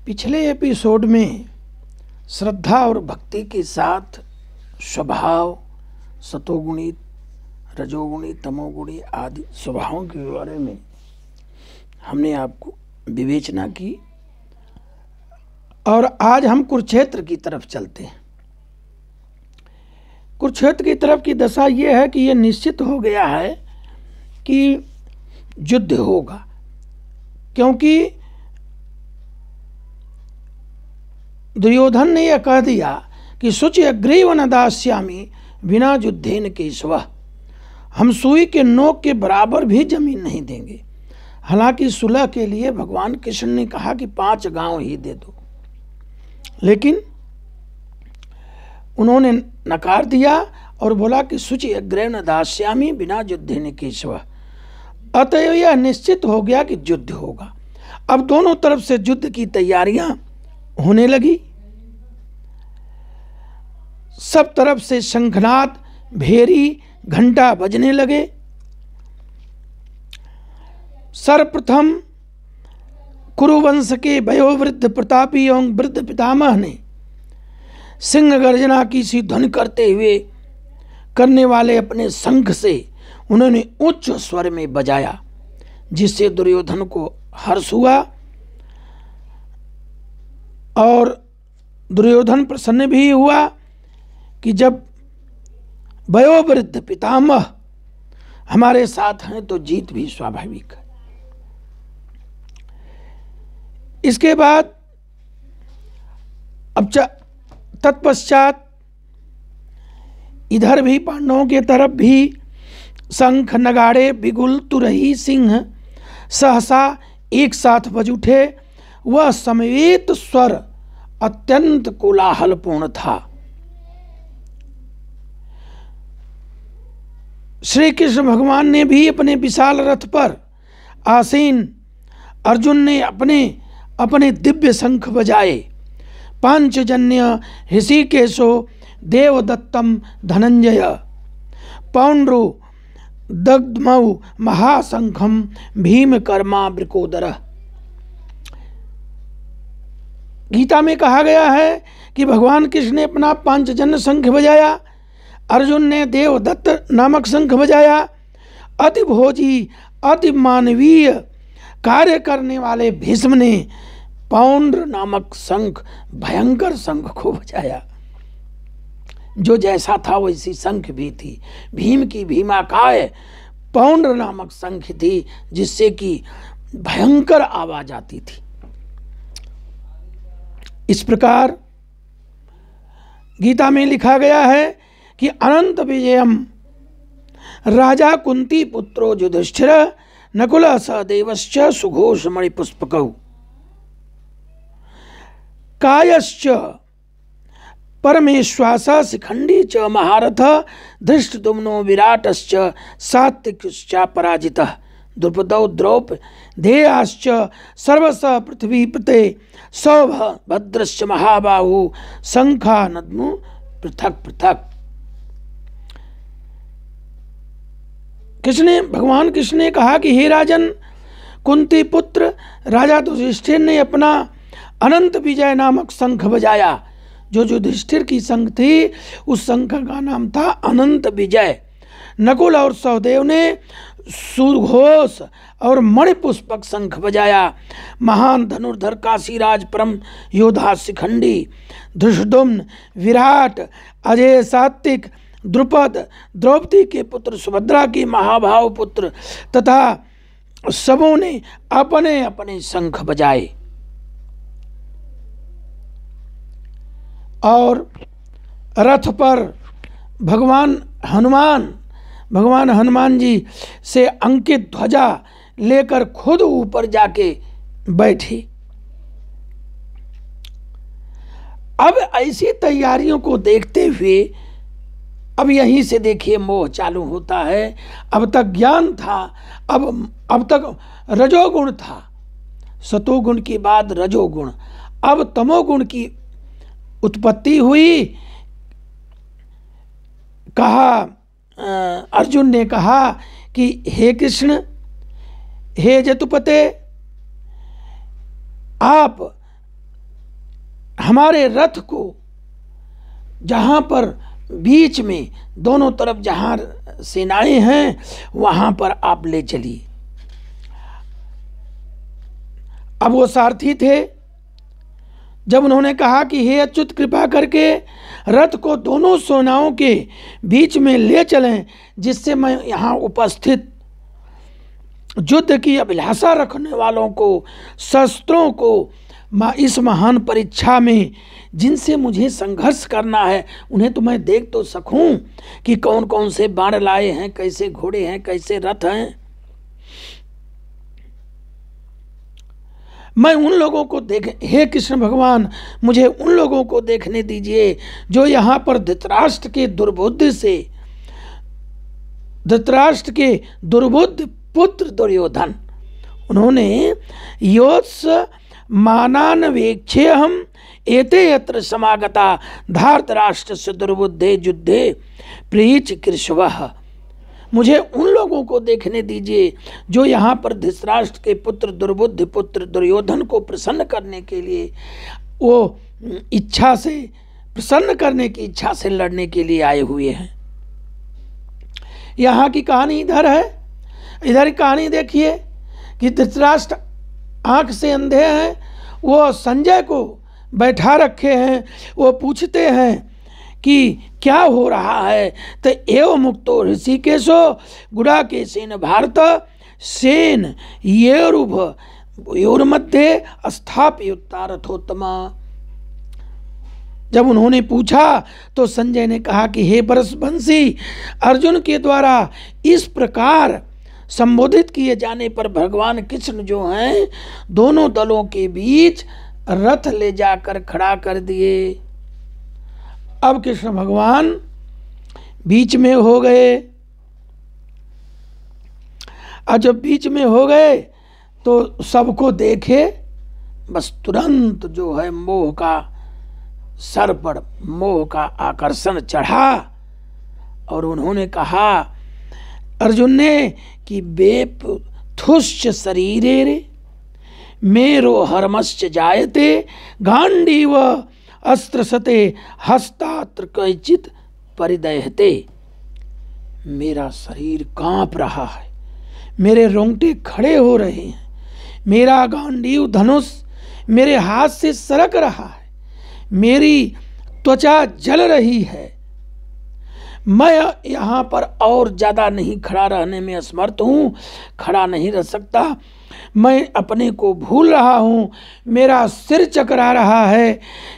पिछले एपिसोड में श्रद्धा और भक्ति के साथ स्वभाव, सतोगुणी, रजोगुणी, तमोगुणी आदि स्वभावों के बारे में हमने आपको विवेचना की। और आज हम कुरुक्षेत्र की तरफ चलते हैं। कुरुक्षेत्र की तरफ की दशा ये है कि ये निश्चित हो गया है कि युद्ध होगा, क्योंकि दुर्योधन ने यह कह दिया कि शुचि अग्रीव न दास्यामि बिना युद्धेन केशव, हम सुई के नोक के बराबर भी जमीन नहीं देंगे। हालांकि सुलह के लिए भगवान कृष्ण ने कहा कि 5 गांव ही दे दो, लेकिन उन्होंने नकार दिया और बोला कि शुचि अग्रीव न दास्यामि बिना युद्धेन केशव। अतएव यह निश्चित हो गया कि युद्ध होगा। अब दोनों तरफ से युद्ध की तैयारियां होने लगी। सब तरफ से शंखनाद, भेरी, घंटा बजने लगे। सर्वप्रथम कुरुवंश के वयोवृद्ध प्रतापी एवं वृद्ध पितामह ने सिंह गर्जना की सी ध्वनि करने वाले अपने शंख से उन्होंने उच्च स्वर में बजाया, जिससे दुर्योधन को हर्ष हुआ और दुर्योधन प्रसन्न भी हुआ कि जब वयोवृद्ध पितामह हमारे साथ हैं तो जीत भी स्वाभाविक है। इसके बाद अब तत्पश्चात इधर भी पांडवों के तरफ भी शंख, नगाड़े, बिगुल, तुरही, सिंह सहसा एक साथ बज उठे। वह समवेत स्वर अत्यंत कोलाहलपूर्ण था। श्री कृष्ण भगवान ने भी अपने विशाल रथ पर आसीन अर्जुन ने अपने अपने दिव्य शंख बजाए। पांचजन्य ऋषिकेशो देवदत्तम धनंजय पौंड्रु दग्धमौ महाशंखम भीमकर्मा वृकोदर। गीता में कहा गया है कि भगवान कृष्ण ने अपना पांचजन्य शंख बजाया, अर्जुन ने देवदत्त नामक शंख बजाया। अति भोजी, अति मानवीय कार्य करने वाले भीष्म ने पौंड्र नामक शंख, भयंकर शंख को बजाया। जो जैसा था वैसी शंख भी थी। भीम की भीमाकाय पौंड्र नामक शंख थी, जिससे कि भयंकर आवाज आती थी। इस प्रकार गीता में लिखा गया है कि अनंत विजयम राजा कुंती पुत्रो युधिष्ठिर नकुल सहदेवश्च सुघोष मणिपुष्पकौ कायश्च परमेश्वास शिखंडी च महारथ धृष्टद्युम्नो विराटश्च सात्विकश्च पराजितः द्रुपदौ द्रौपदेयाश्च सर्वश पृथ्वीपते सौभद्रश्च महाबाहु शंखा नद्मु पृथक पृथक। भगवान कृष्ण ने कहा कि हे राजन, कुंती पुत्र राजा युधिष्ठिर ने अपना अनंत विजय नामक शंख बजाया। जो युधिष्ठिर की शंख थी उस शंख का नाम था अनंत विजय। नकुल और सहदेव ने सुघोष और मणिपुष्पक शंख बजाया। महान धनुर्धर काशीराज परम योद्धा शिखंडी, धृष्टद्युम्न, विराट, अजय, सात्विक, द्रुपद, द्रौपदी के पुत्र, सुभद्रा के महाभाव पुत्र तथा सबों ने अपने अपने शंख बजाए। और रथ पर भगवान हनुमान जी से अंकित ध्वजा लेकर खुद ऊपर जाके बैठे। अब ऐसी तैयारियों को देखते हुए अब यहीं से देखिए मोह चालू होता है। अब तक ज्ञान था, अब तक रजोगुण था, सतोगुण के बाद रजोगुण, अब तमोगुण की उत्पत्ति हुई। कहा अर्जुन ने कहा कि हे कृष्ण, हे जतुपते, आप हमारे रथ को जहाँ पर बीच में दोनों तरफ जहाँ सेनाएं हैं वहाँ पर आप ले चलिए। अब वो सारथी थे, जब उन्होंने कहा कि हे अच्युत कृपा करके रथ को दोनों सेनाओं के बीच में ले चलें, जिससे मैं यहाँ उपस्थित युद्ध की अभिलाषा रखने वालों को, शस्त्रों को, इस महान परीक्षा में जिनसे मुझे संघर्ष करना है, उन्हें तो मैं देख तो सकूं कि कौन कौन से बाण लाए हैं, कैसे घोड़े हैं, कैसे रथ हैं। मैं उन लोगों को हे कृष्ण भगवान, मुझे उन लोगों को देखने दीजिए जो यहाँ पर धृतराष्ट्र के दुर्बुद्ध पुत्र दुर्योधन, उन्होंने योत्स मानानवेक्षे हम एते यत्र समागता धार्तराष्ट्र से दुर्बुद्धे युद्धे प्रीच कृष्वः। मुझे उन लोगों को देखने दीजिए जो यहाँ पर धृतराष्ट्र के पुत्र दुर्बुद्ध पुत्र दुर्योधन को प्रसन्न करने के लिए, वो प्रसन्न करने की इच्छा से लड़ने के लिए आए हुए हैं। यहाँ की कहानी इधर है। इधर की कहानी देखिए कि धृतराष्ट्र आंख से अंधे हैं, वो संजय को बैठा रखे हैं, वो पूछते हैं कि क्या हो रहा है। तो एव मुक्तो ऋषिकेशो गुडाकेशेन भारत सेन योर्मध्ये स्थापयुक्ता रथोत्तमा। जब उन्होंने पूछा तो संजय ने कहा कि हे परशुवंशी, अर्जुन के द्वारा इस प्रकार संबोधित किए जाने पर भगवान कृष्ण जो हैं दोनों दलों के बीच रथ ले जाकर खड़ा कर दिए। अब कृष्ण भगवान बीच में हो गए, और जब बीच में हो गए तो सबको देखे, बस तुरंत जो है मोह का सर पर मोह का आकर्षण चढ़ा, और उन्होंने कहा अर्जुन ने कि बेप थुश्च शरीरे रे मेरो हर्मश्च जायते गांडीव अस्त्रसते हस्तात्र कैचित परिदयते। मेरा शरीर कांप रहा है, मेरे रोंगटे खड़े हो रहे हैं, मेरा गांडीव धनुष मेरे हाथ से सरक रहा है, मेरी त्वचा जल रही है, मैं यहाँ पर और ज़्यादा नहीं खड़ा रहने में असमर्थ हूँ, खड़ा नहीं रह सकता, मैं अपने को भूल रहा हूँ, मेरा सिर चकरा रहा है।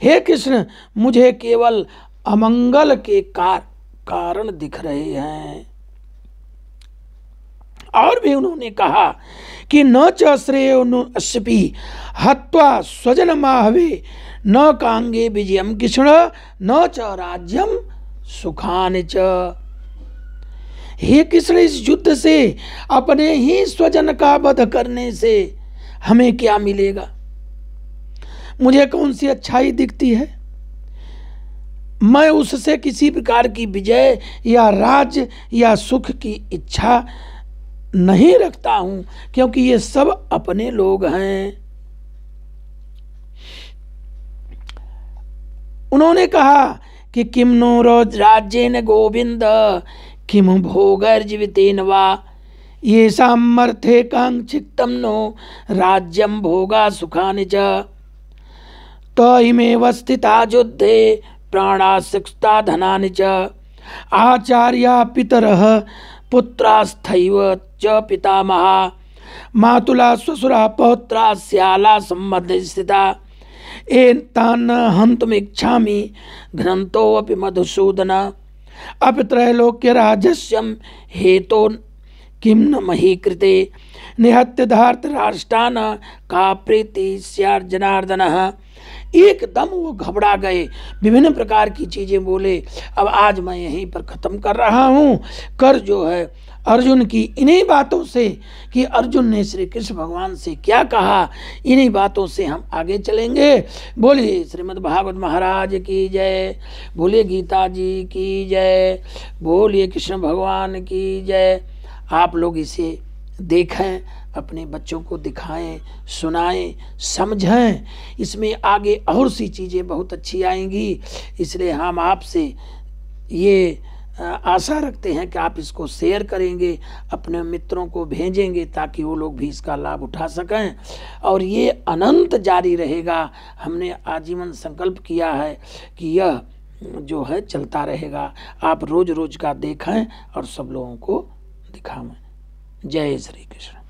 हे कृष्ण, मुझे केवल अमंगल के कारण दिख रहे हैं। और भी उन्होंने कहा कि न च श्रेयो नु अश्पि हत्वा स्वजन माहवे न कांगे विजयम कृष्ण न च राज्यम सुखान च। हे कृष्ण, इस युद्ध से, अपने ही स्वजन का वध करने से हमें क्या मिलेगा? मुझे कौन सी अच्छाई दिखती है? मैं उससे किसी प्रकार की विजय या राज्य या सुख की इच्छा नहीं रखता हूं, क्योंकि ये सब अपने लोग हैं। उन्होंने कहा कि किम नो राज्येन गोविंद किम भोगर्जीवितेन वा ये सामर्थ्य कांक्षितम नो राज्यम भोगा सुखानि च तइमेव स्थिता युद्धे प्राणा सिक्ता धनानि च आचार्या पितरः पुत्रास्थैव च पितामहा मातुला स्वसुरा पौत्रा स्याला सम्बन्धिता एतान् हन्तुमिच्छामि घ्नन्तोऽपि मधुसूदन अपि त्रैलोक्य राजस्यं हेतो किं न मही कृते निहत्य धार्तराष्ट्रान् का प्रीति स्यात् जनार्दनः। एकदम वो घबरा गए, विभिन्न प्रकार की चीजें बोले। अब आज मैं यहीं पर खत्म कर रहा हूँ। कर जो है अर्जुन की इन्हीं बातों से कि अर्जुन ने श्री कृष्ण भगवान से क्या कहा, इन्हीं बातों से हम आगे चलेंगे। बोलिए श्रीमद् भागवत महाराज की जय, बोलिए गीता जी की जय, बोलिए कृष्ण भगवान की जय। आप लोग इसे देखें, अपने बच्चों को दिखाएं, सुनाएं, समझाएं। इसमें आगे और सी चीज़ें बहुत अच्छी आएंगी। इसलिए हम आपसे ये आशा रखते हैं कि आप इसको शेयर करेंगे, अपने मित्रों को भेजेंगे ताकि वो लोग भी इसका लाभ उठा सकें और ये अनंत जारी रहेगा। हमने आजीवन संकल्प किया है कि यह जो है चलता रहेगा। आप रोज रोज का देखें और सब लोगों को दिखाएं। जय श्री कृष्ण।